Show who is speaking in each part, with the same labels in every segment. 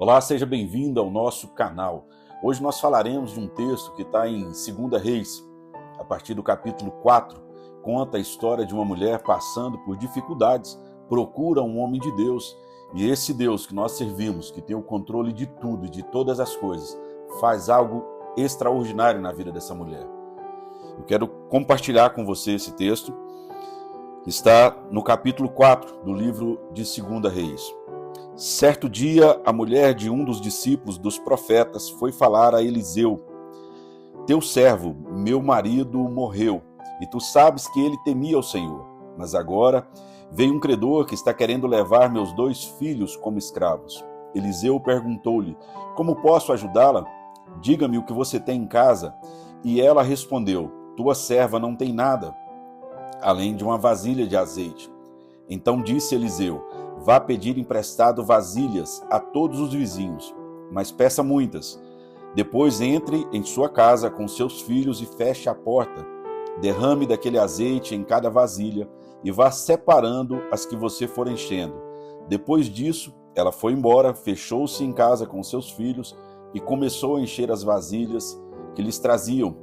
Speaker 1: Olá, seja bem-vindo ao nosso canal. Hoje nós falaremos de um texto que está em 2 Reis, a partir do capítulo 4, conta a história de uma mulher passando por dificuldades, procura um homem de Deus, e esse Deus que nós servimos, que tem o controle de tudo e de todas as coisas, faz algo extraordinário na vida dessa mulher. Eu quero compartilhar com você esse texto, que está no capítulo 4 do livro de 2 Reis. Certo dia, a mulher de um dos discípulos dos profetas foi falar a Eliseu: Teu servo, meu marido, morreu, e tu sabes que ele temia o Senhor. Mas agora veio um credor que está querendo levar meus 2 filhos como escravos. Eliseu perguntou-lhe: Como posso ajudá-la? Diga-me o que você tem em casa. E ela respondeu: Tua serva não tem nada, além de uma vasilha de azeite. Então disse Eliseu: Vá pedir emprestado vasilhas a todos os vizinhos, mas peça muitas. Depois entre em sua casa com seus filhos e feche a porta. Derrame daquele azeite em cada vasilha e vá separando as que você for enchendo. Depois disso, ela foi embora, fechou-se em casa com seus filhos e começou a encher as vasilhas que lhes traziam.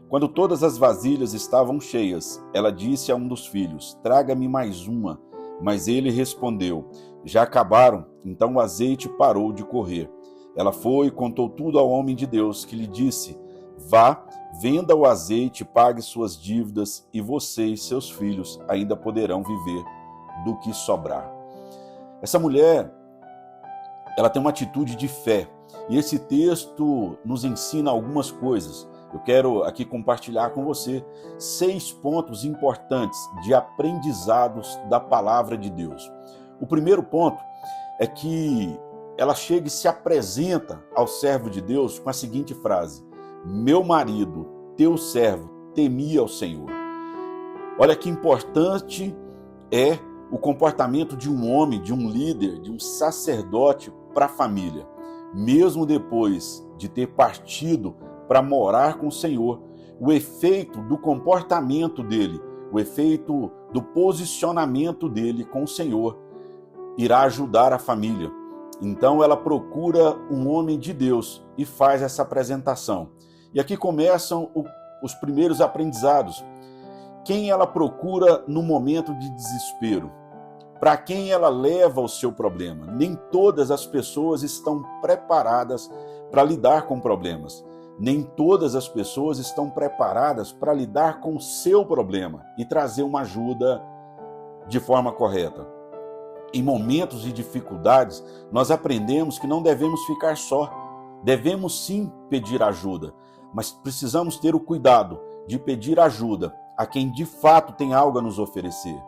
Speaker 1: Quando todas as vasilhas estavam cheias, ela disse a um dos filhos: Traga-me mais uma. Mas ele respondeu: Já acabaram. Então o azeite parou de correr. Ela foi e contou tudo ao homem de Deus, que lhe disse: Vá, venda o azeite, pague suas dívidas, e você e seus filhos ainda poderão viver do que sobrar. Essa mulher, ela tem uma atitude de fé. E esse texto nos ensina algumas coisas. Eu quero aqui compartilhar com você 6 pontos importantes de aprendizados da palavra de Deus. O primeiro ponto é que ela chega e se apresenta ao servo de Deus com a seguinte frase: Meu marido, teu servo, temia o Senhor. Olha que importante é o comportamento de um homem, de um líder, de um sacerdote para a família. Mesmo depois de ter partido para morar com o Senhor, o efeito do comportamento dele, o efeito do posicionamento dele com o Senhor irá ajudar a família. Então ela procura um homem de Deus e faz essa apresentação. E aqui começam os primeiros aprendizados. Quem ela procura no momento de desespero? Para quem ela leva o seu problema? Nem todas as pessoas estão preparadas para lidar com problemas. Nem todas as pessoas estão preparadas para lidar com o seu problema e trazer uma ajuda de forma correta. Em momentos de dificuldades, nós aprendemos que não devemos ficar só. Devemos sim pedir ajuda, mas precisamos ter o cuidado de pedir ajuda a quem de fato tem algo a nos oferecer.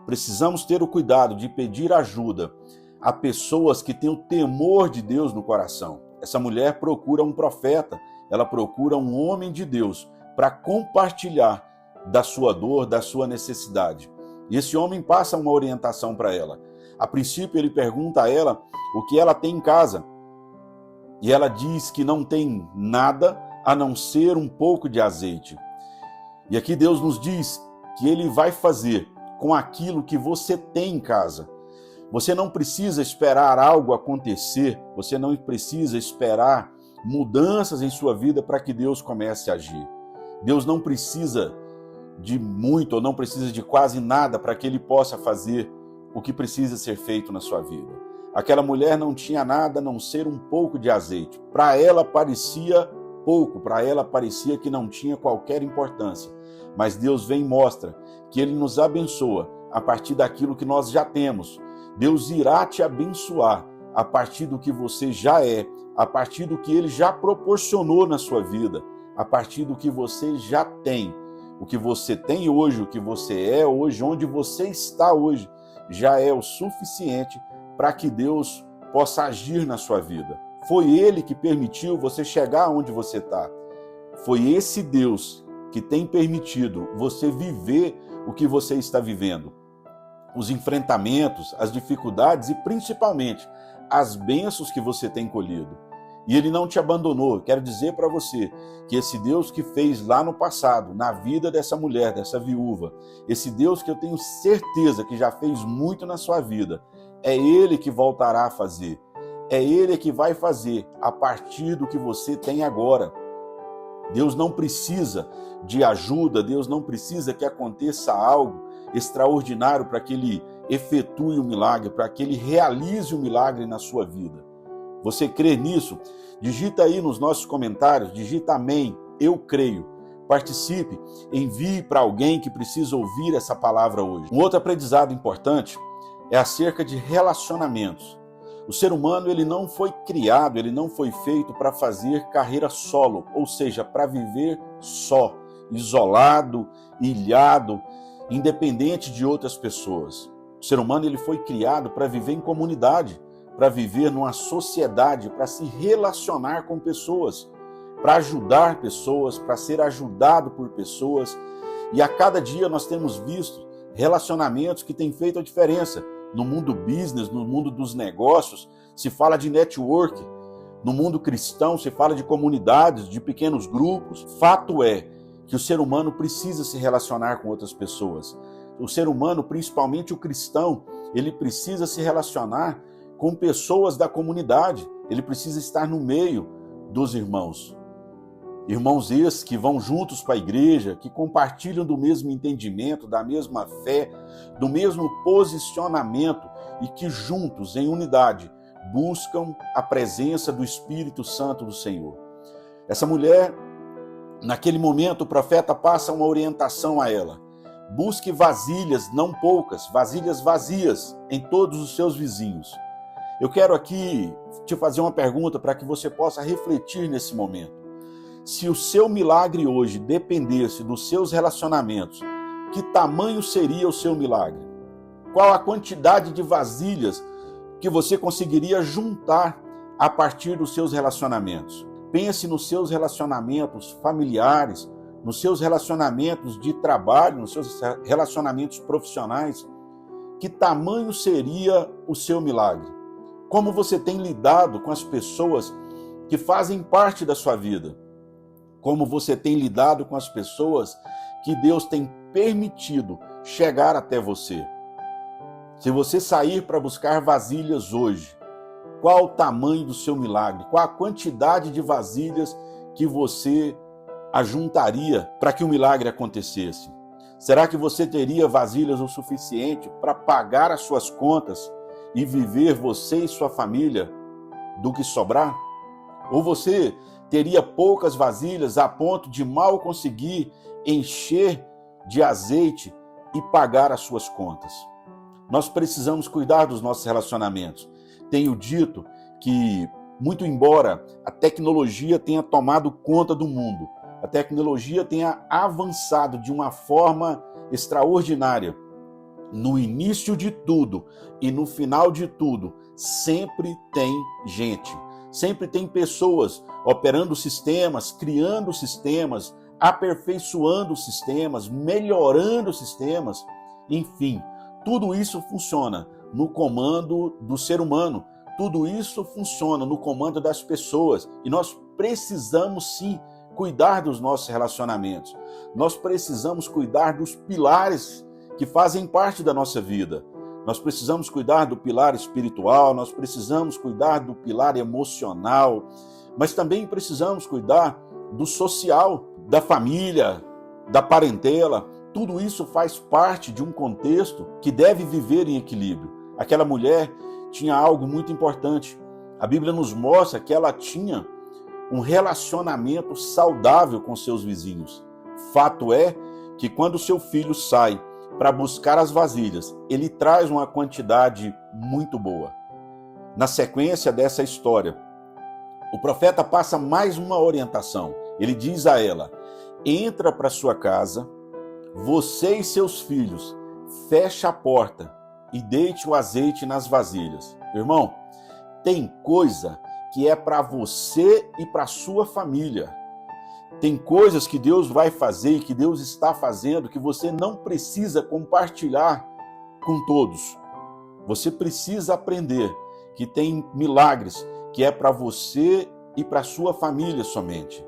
Speaker 1: Precisamos ter o cuidado de pedir ajuda a pessoas que têm o temor de Deus no coração. Essa mulher procura um profeta, ela procura um homem de Deus para compartilhar da sua dor, da sua necessidade. E esse homem passa uma orientação para ela. A princípio ele pergunta a ela o que ela tem em casa. E ela diz que não tem nada a não ser um pouco de azeite. E aqui Deus nos diz que ele vai fazer com aquilo que você tem em casa. Você não precisa esperar algo acontecer, você não precisa esperar mudanças em sua vida para que Deus comece a agir. Deus não precisa de muito ou não precisa de quase nada para que ele possa fazer o que precisa ser feito na sua vida. Aquela mulher não tinha nada a não ser um pouco de azeite. Para ela parecia pouco, para ela parecia que não tinha qualquer importância. Mas Deus vem e mostra que ele nos abençoa a partir daquilo que nós já temos. Deus irá te abençoar a partir do que você já é, a partir do que ele já proporcionou na sua vida, a partir do que você já tem. O que você tem hoje, o que você é hoje, onde você está hoje, já é o suficiente para que Deus possa agir na sua vida. Foi ele que permitiu você chegar onde você está. Foi esse Deus que tem permitido você viver o que você está vivendo. Os enfrentamentos, as dificuldades e principalmente as bênçãos que você tem colhido. E ele não te abandonou. Quero dizer para você que esse Deus que fez lá no passado, na vida dessa mulher, dessa viúva, esse Deus que eu tenho certeza que já fez muito na sua vida, é ele que voltará a fazer. é Ele que vai fazer a partir do que você tem agora. Deus não precisa de ajuda, Deus não precisa que aconteça algo extraordinário para que Ele efetue o milagre, para que Ele realize o milagre na sua vida. Você crê nisso? Digita aí nos nossos comentários, digita amém, eu creio. Participe, envie para alguém que precisa ouvir essa palavra hoje. Um outro aprendizado importante é acerca de relacionamentos. O ser humano ele não foi criado, ele não foi feito para fazer carreira solo, ou seja, para viver só, isolado, ilhado, independente de outras pessoas. O ser humano ele foi criado para viver em comunidade, para viver numa sociedade, para se relacionar com pessoas, para ajudar pessoas, para ser ajudado por pessoas. E a cada dia nós temos visto relacionamentos que têm feito a diferença. No mundo business, no mundo dos negócios, se fala de network. No mundo cristão, se fala de comunidades, de pequenos grupos. Fato é que o ser humano precisa se relacionar com outras pessoas. O ser humano, principalmente o cristão, ele precisa se relacionar com pessoas da comunidade. Ele precisa estar no meio dos irmãos. Irmãos esses que vão juntos para a igreja, que compartilham do mesmo entendimento, da mesma fé, do mesmo posicionamento e que juntos, em unidade, buscam a presença do Espírito Santo do Senhor. Essa mulher, naquele momento, o profeta passa uma orientação a ela. Busque vasilhas, não poucas, vasilhas vazias em todos os seus vizinhos. Eu quero aqui te fazer uma pergunta para que você possa refletir nesse momento. Se o seu milagre hoje dependesse dos seus relacionamentos, que tamanho seria o seu milagre? Qual a quantidade de vasilhas que você conseguiria juntar a partir dos seus relacionamentos? Pense nos seus relacionamentos familiares, nos seus relacionamentos de trabalho, nos seus relacionamentos profissionais. Que tamanho seria o seu milagre? Como você tem lidado com as pessoas que fazem parte da sua vida? Como você tem lidado com as pessoas que Deus tem permitido chegar até você? Se você sair para buscar vasilhas hoje, qual o tamanho do seu milagre? Qual a quantidade de vasilhas que você ajuntaria para que o milagre acontecesse? Será que você teria vasilhas o suficiente para pagar as suas contas e viver você e sua família do que sobrar? Ou você teria poucas vasilhas a ponto de mal conseguir encher de azeite e pagar as suas contas? Nós precisamos cuidar dos nossos relacionamentos. Tenho dito que, muito embora a tecnologia tenha tomado conta do mundo, a tecnologia tenha avançado de uma forma extraordinária, no início de tudo e no final de tudo, sempre tem gente. Sempre tem pessoas operando sistemas, criando sistemas, aperfeiçoando sistemas, melhorando sistemas. Enfim, tudo isso funciona no comando do ser humano. Tudo isso funciona no comando das pessoas. E nós precisamos sim cuidar dos nossos relacionamentos. Nós precisamos cuidar dos pilares que fazem parte da nossa vida. Nós precisamos cuidar do pilar espiritual, nós precisamos cuidar do pilar emocional, mas também precisamos cuidar do social, da família, da parentela. Tudo isso faz parte de um contexto que deve viver em equilíbrio. Aquela mulher tinha algo muito importante. A Bíblia nos mostra que ela tinha um relacionamento saudável com seus vizinhos. Fato é que quando seu filho sai para buscar as vasilhas, ele traz uma quantidade muito boa. Na sequência dessa história, o profeta passa mais uma orientação. Ele diz a ela: entra para sua casa, você e seus filhos, fecha a porta e deite o azeite nas vasilhas. Irmão, tem coisa que é para você e para sua família. Tem coisas que Deus vai fazer e que Deus está fazendo que você não precisa compartilhar com todos. Você precisa aprender que tem milagres que é para você e para sua família somente.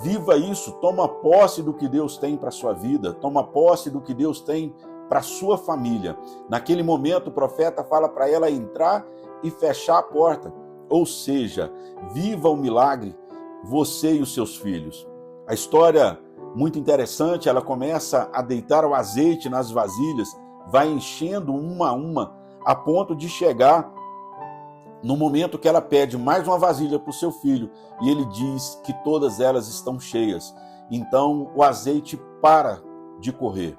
Speaker 1: Viva isso, toma posse do que Deus tem para sua vida, toma posse do que Deus tem para sua família. Naquele momento o profeta fala para ela entrar e fechar a porta. ou seja, viva o milagre, você e os seus filhos. A história, muito interessante, ela começa a deitar o azeite nas vasilhas, vai enchendo uma a uma, a ponto de chegar no momento que ela pede mais uma vasilha para o seu filho, e ele diz que todas elas estão cheias. Então o azeite para de correr.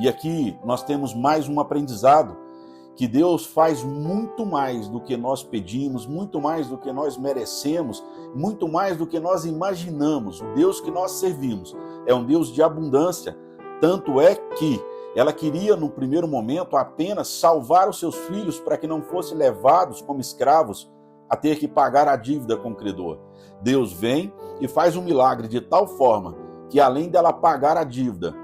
Speaker 1: E aqui nós temos mais um aprendizado, que Deus faz muito mais do que nós pedimos, muito mais do que nós merecemos, muito mais do que nós imaginamos. O Deus que nós servimos é um Deus de abundância, tanto é que ela queria, no primeiro momento, apenas salvar os seus filhos para que não fossem levados como escravos a ter que pagar a dívida com o credor. Deus vem e faz um milagre de tal forma que, além dela pagar a dívida,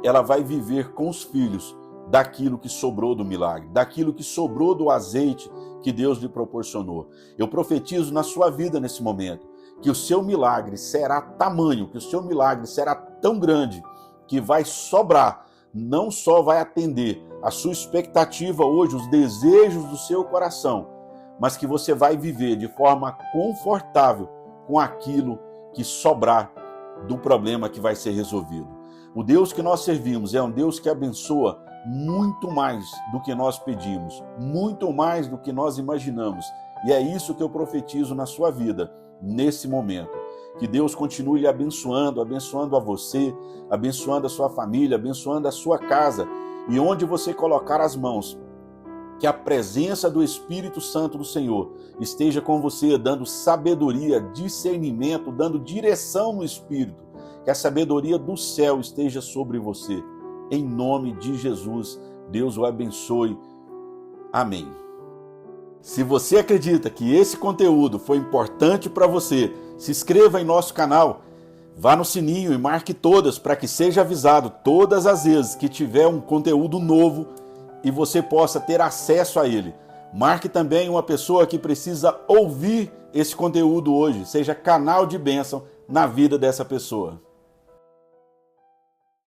Speaker 1: ela vai viver com os filhos daquilo que sobrou do milagre, daquilo que sobrou do azeite que Deus lhe proporcionou. Eu profetizo na sua vida nesse momento que o seu milagre será tamanho, que o seu milagre será tão grande que vai sobrar, não só vai atender a sua expectativa hoje, os desejos do seu coração, mas que você vai viver de forma confortável com aquilo que sobrar do problema que vai ser resolvido. O Deus que nós servimos é um Deus que abençoa muito mais do que nós pedimos, muito mais do que nós imaginamos. E é isso que eu profetizo na sua vida, nesse momento. Que Deus continue lhe abençoando, abençoando a você, abençoando a sua família, abençoando a sua casa. E onde você colocar as mãos, que a presença do Espírito Santo do Senhor esteja com você, dando sabedoria, discernimento, dando direção no Espírito. Que a sabedoria do céu esteja sobre você. Em nome de Jesus, Deus o abençoe. Amém. Se você acredita que esse conteúdo foi importante para você, se inscreva em nosso canal, vá no sininho e marque todas para que seja avisado todas as vezes que tiver um conteúdo novo e você possa ter acesso a ele. Marque também uma pessoa que precisa ouvir esse conteúdo hoje, seja canal de bênção na vida dessa pessoa.